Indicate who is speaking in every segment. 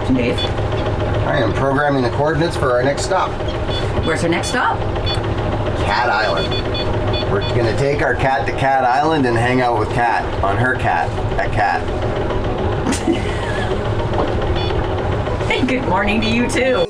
Speaker 1: Captain Dave.
Speaker 2: I am programming the coordinates for our next stop.
Speaker 1: Where's our next stop?
Speaker 2: Cat Island. We're gonna take our cat to Cat Island and hang out with Cat on her cat at Cat.
Speaker 1: Hey, good morning to you too.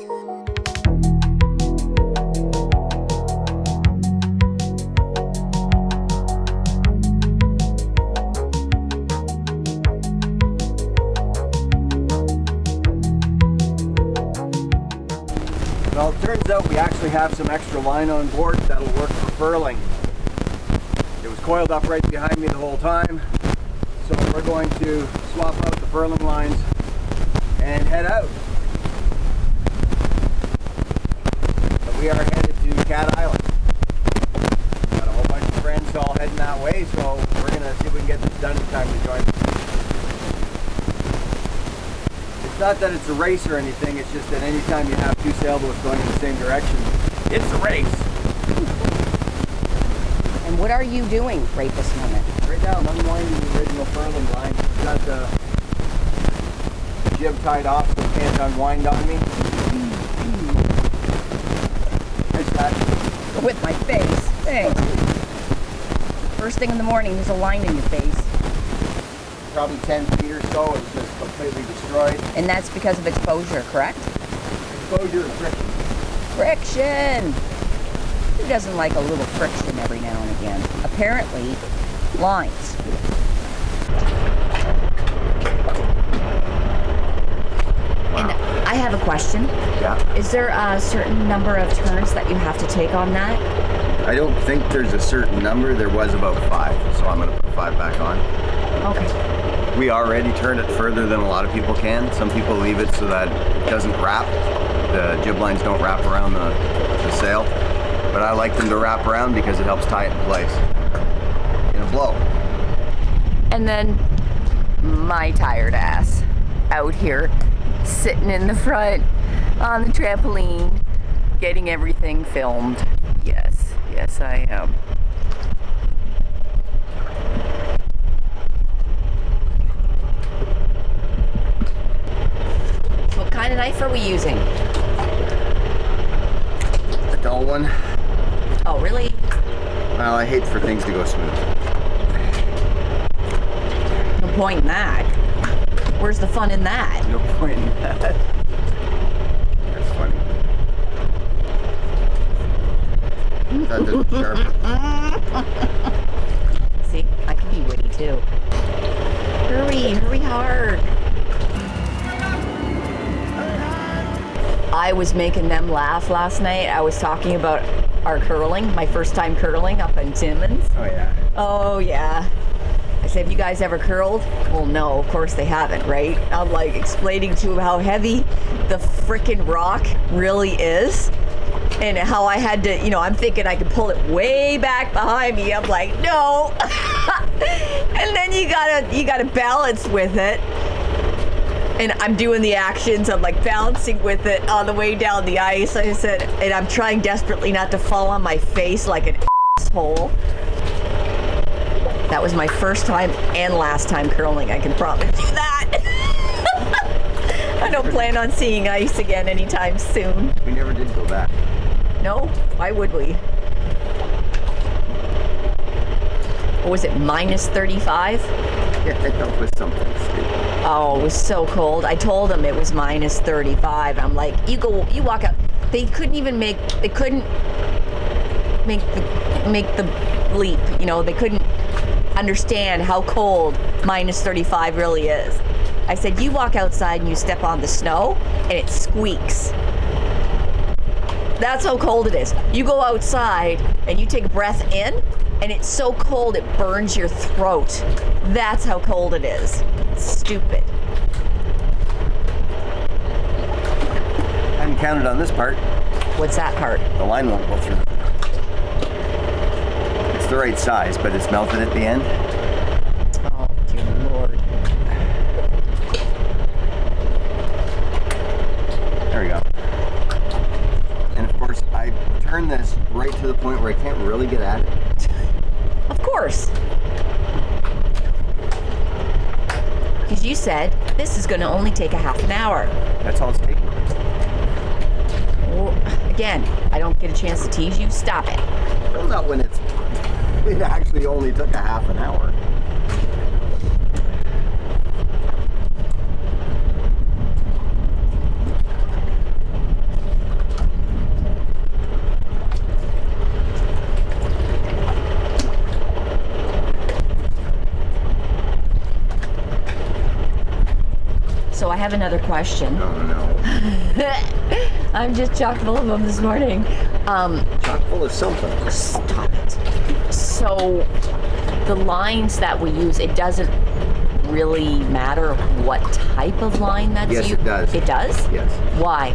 Speaker 2: Well, it turns out we actually have some extra line on board that'll work for furling. It was coiled up right behind me the whole time, so we're going to swap out the furling lines and head out. But we are headed to Cat Island. Got a whole bunch of friends all heading that way, so we're going to see if we can get this done in time to join them. It's not that it's a race or anything, it's just that anytime you have two sailboats going in the same direction, it's a race.
Speaker 1: And what are you doing right this moment?
Speaker 2: Right now I'm unwinding the original furling line. I've got the jib tied off so it can't unwind on me. Nice that.
Speaker 1: With my face. Thanks. First thing in the morning, there's a line in your face.
Speaker 2: Probably 10 feet or so, it's just completely destroyed.
Speaker 1: And that's because of exposure, correct?
Speaker 2: Exposure and friction.
Speaker 1: Friction! Who doesn't like a little friction every now and again? Apparently, lines. And I have a question.
Speaker 2: Yeah.
Speaker 1: Is there a certain number of turns that you have to take on that?
Speaker 2: I don't think there's a certain number. There was about 5, so I'm going to put 5 back on.
Speaker 1: Okay.
Speaker 2: We already turn it further than a lot of people can. Some people leave it so that it doesn't wrap. The jib lines don't wrap around the sail. But I like them to wrap around because it helps tie it in place in a blow.
Speaker 1: And then my tired ass out here sitting in the front on the trampoline getting everything filmed. Yes, yes I am. What kind of knife are we using?
Speaker 2: A dull one.
Speaker 1: Oh, really?
Speaker 2: Well, I hate for things to go smooth.
Speaker 1: No point in that. Where's the fun in that?
Speaker 2: No point in that. That's funny. That doesn't sharp.
Speaker 1: See, I can be witty too. Hurry hard. I was making them laugh last night. I was talking about our curling, my first time curling up in Timmins.
Speaker 2: Oh yeah.
Speaker 1: Oh yeah. I said, have you guys ever curled? Well, no, of course they haven't, right? I'm like explaining to them how heavy the frickin' rock really is. And how I had to, I'm thinking I could pull it way back behind me. I'm like, no. And then you gotta balance with it. And I'm doing the actions. I'm like balancing with it on the way down the ice. I said, and I'm trying desperately not to fall on my face like an asshole. That was my first time and last time curling. I can promise you that. I don't plan on seeing ice again anytime soon.
Speaker 2: We never did go back.
Speaker 1: No? Why would we? What was it, minus 35?
Speaker 2: Yeah, I dealt with something stupid.
Speaker 1: Oh, it was so cold. I told them it was minus 35. I'm like, you walk out. They couldn't make the leap. They couldn't understand how cold minus 35 really is. I said, you walk outside and you step on the snow and it squeaks. That's how cold it is. You go outside and you take a breath in and it's so cold it burns your throat. That's how cold it is. Stupid.
Speaker 2: I hadn't counted on this part.
Speaker 1: What's that part?
Speaker 2: The line won't go through. It's the right size, but it's melted at the end.
Speaker 1: Oh, dear Lord.
Speaker 2: There we go. And of course, I turn this right to the point where I can't really get at it.
Speaker 1: Of course. Because you said this is going to only take a half an hour.
Speaker 2: That's all it's taking.
Speaker 1: Well, again, I don't get a chance to tease you. Stop it.
Speaker 2: Well, not when it actually only took a half an hour.
Speaker 1: So I have another question.
Speaker 2: Oh no.
Speaker 1: I'm just chock full of them this morning.
Speaker 2: Chock full of something.
Speaker 1: Stop it. So the lines that we use, it doesn't really matter what type of line that's used?
Speaker 2: Yes, it does.
Speaker 1: It does?
Speaker 2: Yes.
Speaker 1: Why?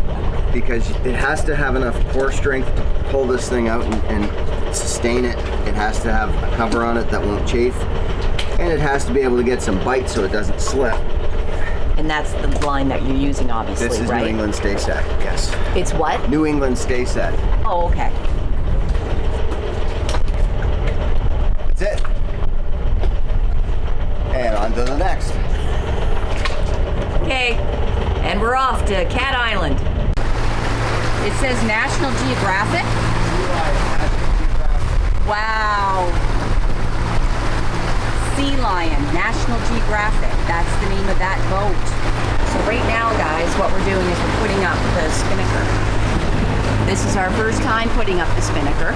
Speaker 2: Because it has to have enough core strength to pull this thing out and sustain it. It has to have a cover on it that won't chafe. And it has to be able to get some bite so it doesn't slip.
Speaker 1: And that's the line that you're using, obviously,
Speaker 2: This is
Speaker 1: right?
Speaker 2: New England Stay Set, yes.
Speaker 1: It's what?
Speaker 2: New England Stay Set.
Speaker 1: Oh, okay.
Speaker 2: That's it. And on to the next.
Speaker 1: Okay, and we're off to Cat Island. It says National Geographic. Wow. Sea Lion, National Geographic. That's the name of that boat. So right now, guys, what we're doing is we're putting up the Spinnaker. This is our first time putting up the Spinnaker.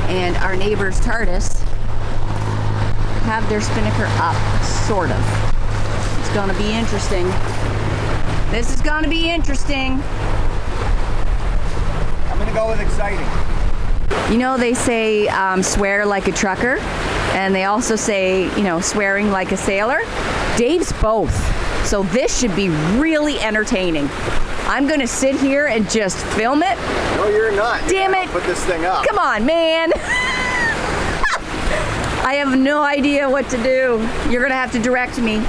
Speaker 1: And our neighbors, TARDIS, have their Spinnaker up, sort of. It's gonna be interesting. This is gonna be interesting.
Speaker 2: I'm gonna go with exciting.
Speaker 1: You know, they say swear like a trucker, and they also say, you know, swearing like a sailor. Dave's both. So this should be really entertaining. I'm gonna sit here and just film it.
Speaker 2: No, you're not.
Speaker 1: Damn it.
Speaker 2: Put this thing up.
Speaker 1: Come on, man. I have no idea what to do. You're gonna have to direct me.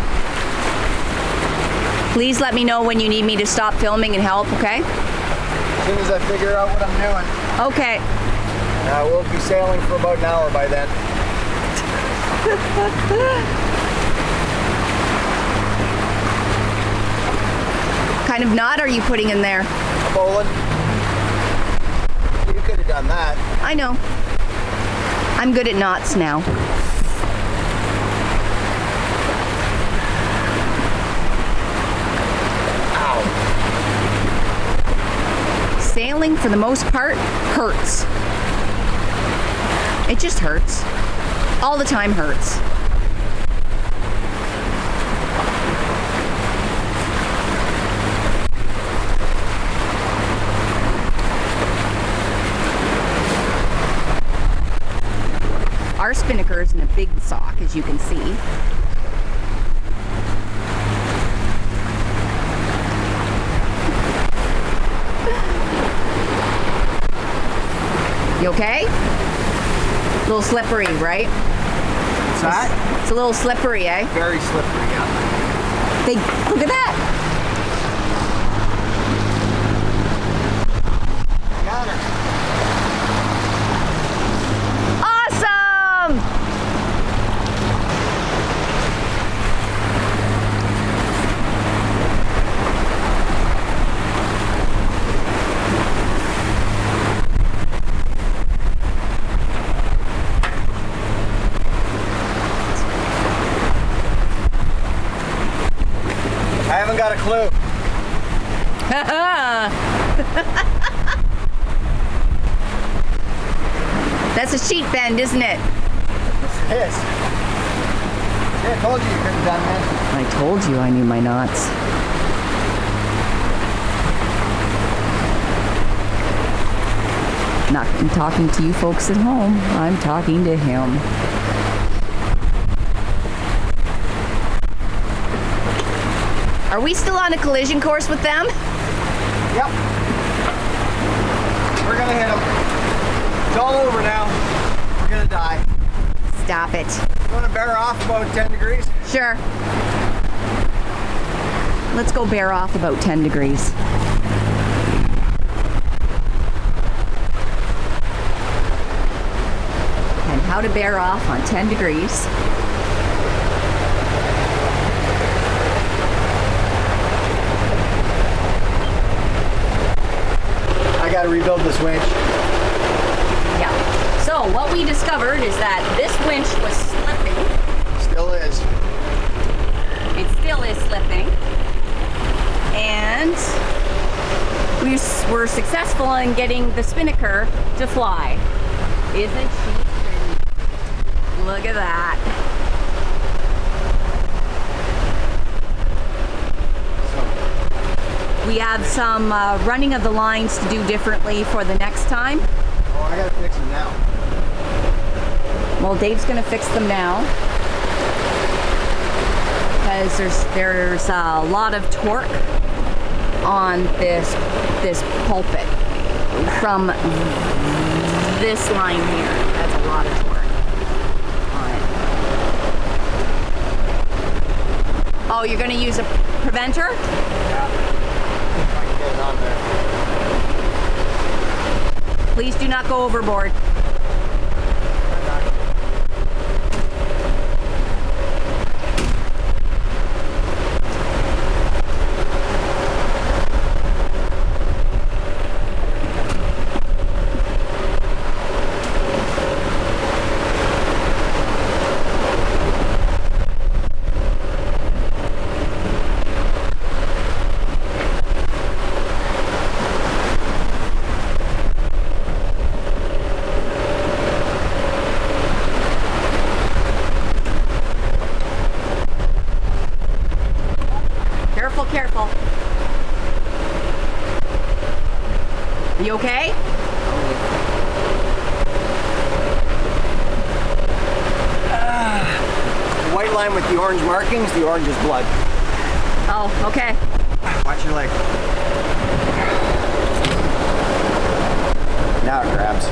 Speaker 1: Please let me know when you need me to stop filming and help, okay?
Speaker 2: As soon as I figure out what I'm doing.
Speaker 1: Okay.
Speaker 2: We'll be sailing for about an hour by then.
Speaker 1: Kind of knot are you putting in there?
Speaker 2: A bowling. You could have done that.
Speaker 1: I know. I'm good at knots now.
Speaker 2: Ow.
Speaker 1: Sailing, for the most part, hurts. It just hurts. All the time hurts. Our Spinnaker is in a big sock, as you can see. You okay? A little slippery, right?
Speaker 2: What's that?
Speaker 1: It's a little slippery, eh?
Speaker 2: Very slippery, yeah.
Speaker 1: Look at that.
Speaker 2: Got her.
Speaker 1: Awesome!
Speaker 2: I haven't got a clue.
Speaker 1: That's a sheet bend, isn't it?
Speaker 2: Yes. Yeah, I told you you couldn't have done that.
Speaker 1: I told you I knew my knots. Not I'm talking to you folks at home. I'm talking to him. Are we still on a collision course with them?
Speaker 2: Yep. We're gonna hit them. It's all over now. We're gonna die.
Speaker 1: Stop it.
Speaker 2: You wanna bear off about 10 degrees?
Speaker 1: Sure. Let's go bear off about 10 degrees. And how to bear off on 10 degrees.
Speaker 3: got to rebuild this winch.
Speaker 1: Yeah. So what we discovered is that this winch was slipping.
Speaker 3: Still is.
Speaker 1: It still is slipping. And we were successful in getting the Spinnaker to fly. Isn't she pretty? Look at that. We have some running of the lines to do differently for the next time.
Speaker 3: Oh, I got to fix them now.
Speaker 1: Well, Dave's going to fix them now because there's a lot of torque on this pulpit from this line here. That's a lot of torque on it. Oh, you're going to use a preventer?
Speaker 3: Yeah. If I can get it on there.
Speaker 1: Please do not go overboard. Careful. You okay?
Speaker 3: The white line with the orange markings, the orange is blood.
Speaker 1: Oh, okay.
Speaker 3: Watch your leg. Now it grabs.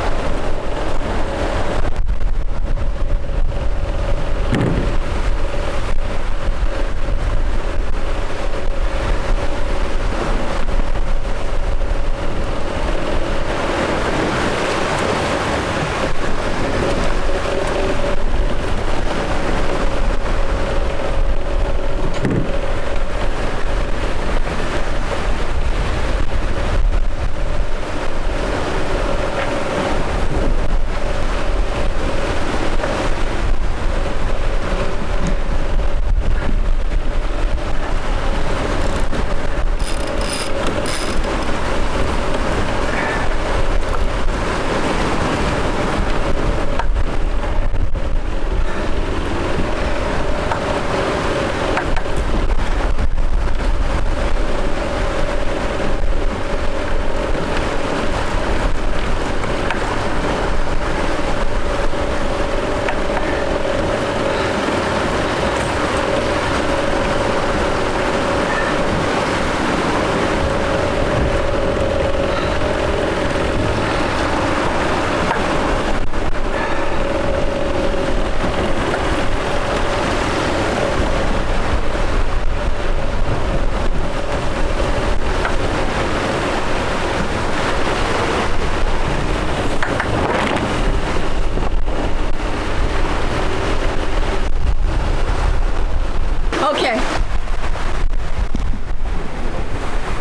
Speaker 1: Okay.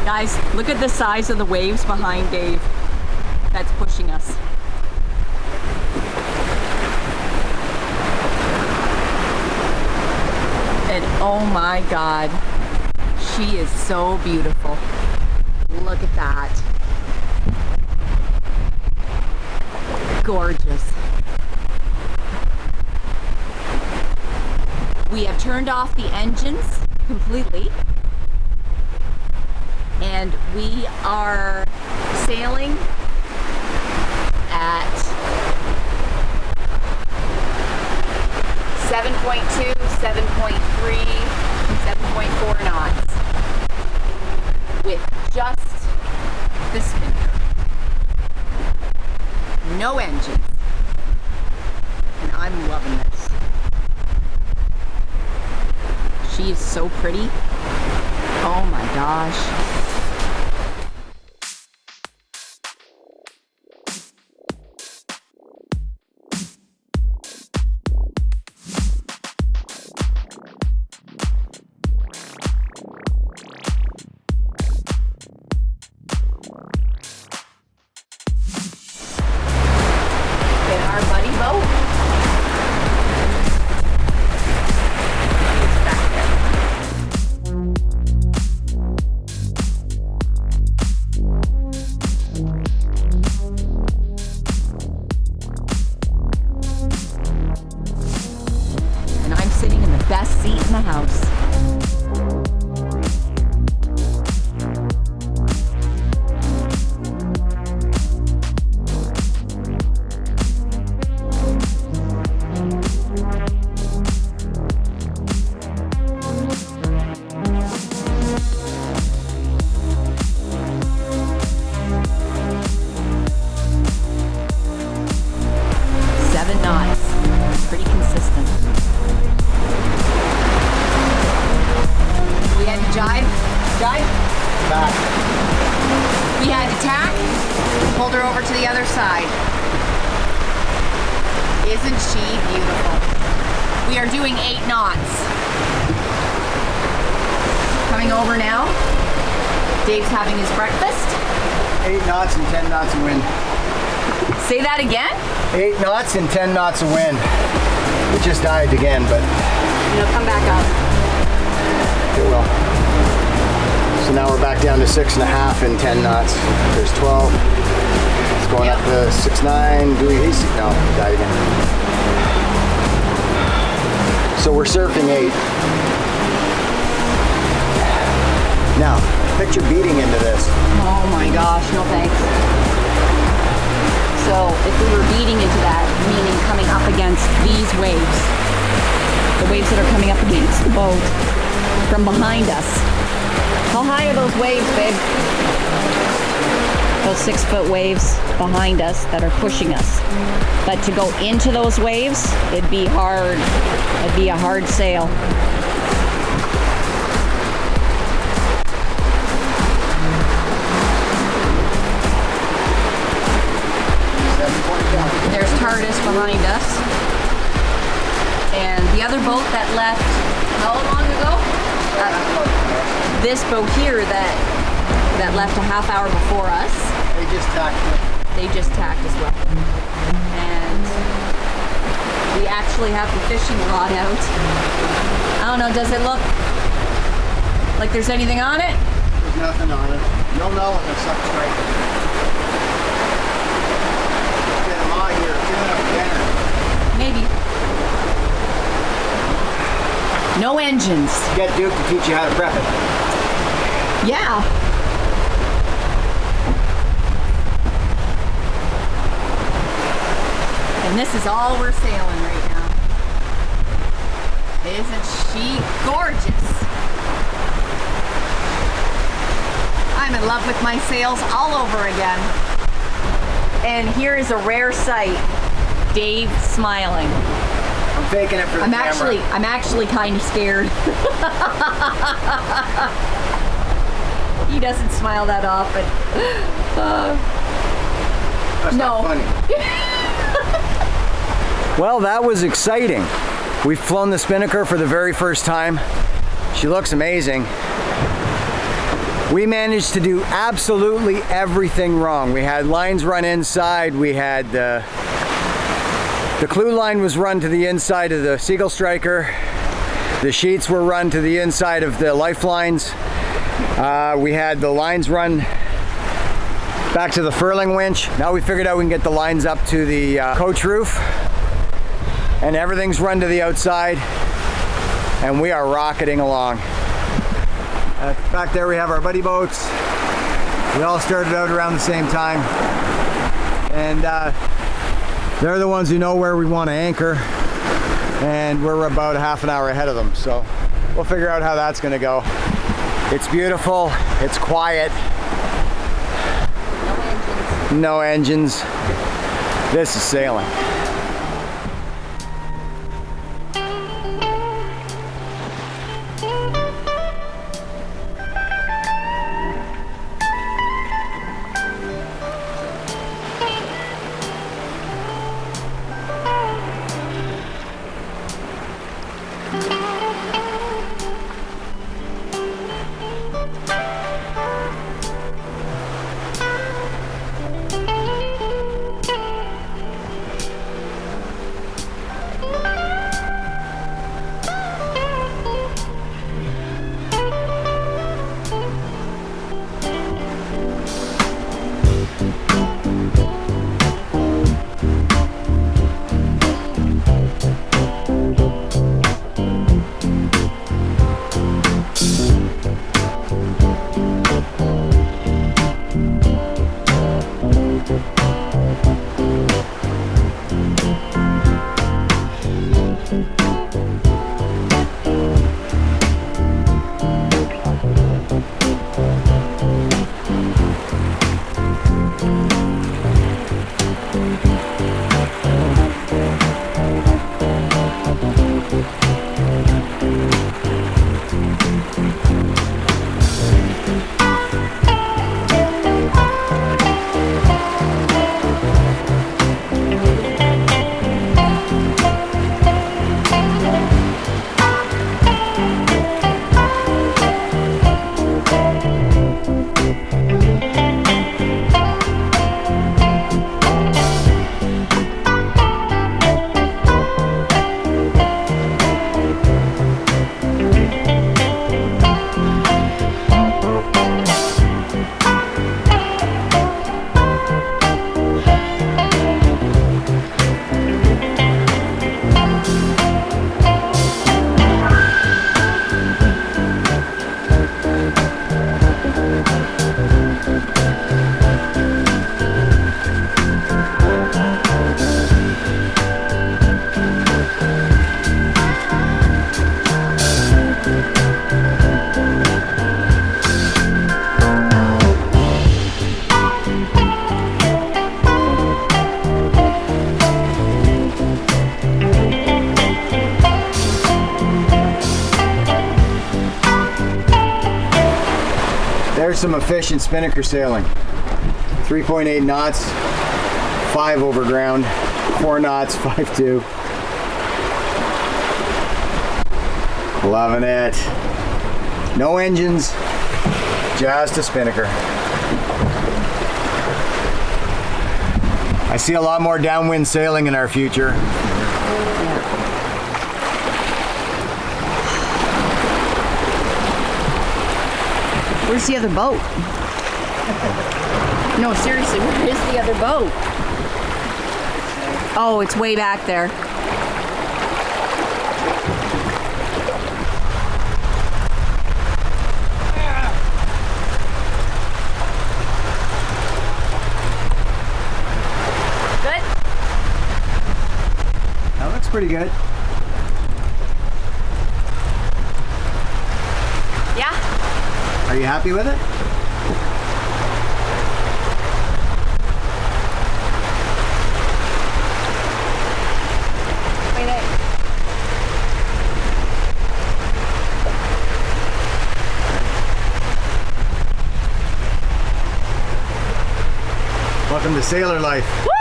Speaker 1: Guys, look at the size of the waves behind Dave. That's pushing us. And oh my God, she is so beautiful. Look at that. Gorgeous. We have turned off the engines completely, and we are sailing at 7.2, 7.3, 7.4 knots with just the Spinnaker. No engines. And I'm loving this. She is so pretty. Oh my gosh. the house.
Speaker 4: Isn't she beautiful? We are doing 8 knots. Coming over now. Dave's having his breakfast.
Speaker 3: 8 knots and 10 knots of wind.
Speaker 4: Say that again?
Speaker 3: 8 knots and 10 knots of wind. It just died again, but
Speaker 4: It'll come back up.
Speaker 3: it will. So now we're back down to 6.5 and 10 knots. There's 12. It's going up to 6.9. No, died again. So we're surfing 8. Now, picture beating into this.
Speaker 4: Oh my gosh, no thanks. So if we were beating into that, meaning coming up against these waves, the waves that are coming up against the boat from behind us. How high are those waves, babe? Those 6-foot waves behind us that are pushing us. But to go into those waves, it'd be hard. It'd be a hard sail. There's TARDIS behind us. And the other boat that left, how long ago? This boat here that left a half hour before us.
Speaker 3: They just tacked it.
Speaker 4: They just tacked as well. And we actually have the fishing rod out. I don't know, does it look like there's anything on it?
Speaker 3: There's nothing on it. You'll know when there's something straight. Get them on here, tune up dinner.
Speaker 4: Maybe. No engines.
Speaker 3: Get Duke to teach you how to prep it.
Speaker 4: Yeah. And this is all we're sailing right now. Isn't she gorgeous? I'm in love with my sails all over again. And here is a rare sight. Dave smiling.
Speaker 3: I'm faking it for the camera.
Speaker 4: I'm actually kind of scared. He doesn't smile that often.
Speaker 3: That's
Speaker 4: no.
Speaker 3: not funny. Well, that was exciting. We've flown the Spinnaker for the very first time. She looks amazing. We managed to do absolutely everything wrong. We had lines run inside. We had the clue line was run to the inside of the Seagull Striker. The sheets were run to the inside of the lifelines. We had the lines run back to the furling winch. Now we figured out we can get the lines up to the coach roof. And everything's run to the outside. And we are rocketing along. Back there we have our buddy boats. We all started out around the same time. And they're the ones who know where we want to anchor. And we're about a half an hour ahead of them. So we'll figure out how that's going to go. It's beautiful. It's quiet. No engines. This is sailing. some efficient spinnaker sailing. 3.8 knots, 5 over ground, 4 knots, 5.2. Loving it. No engines, just a spinnaker. I see a lot more downwind sailing in our future.
Speaker 1: Where's the other boat? No, seriously, where is the other boat?
Speaker 4: Oh, it's way back there. Good?
Speaker 3: That looks pretty good.
Speaker 4: Yeah.
Speaker 3: Are you happy with it?
Speaker 4: Wait there.
Speaker 3: Welcome to sailor life.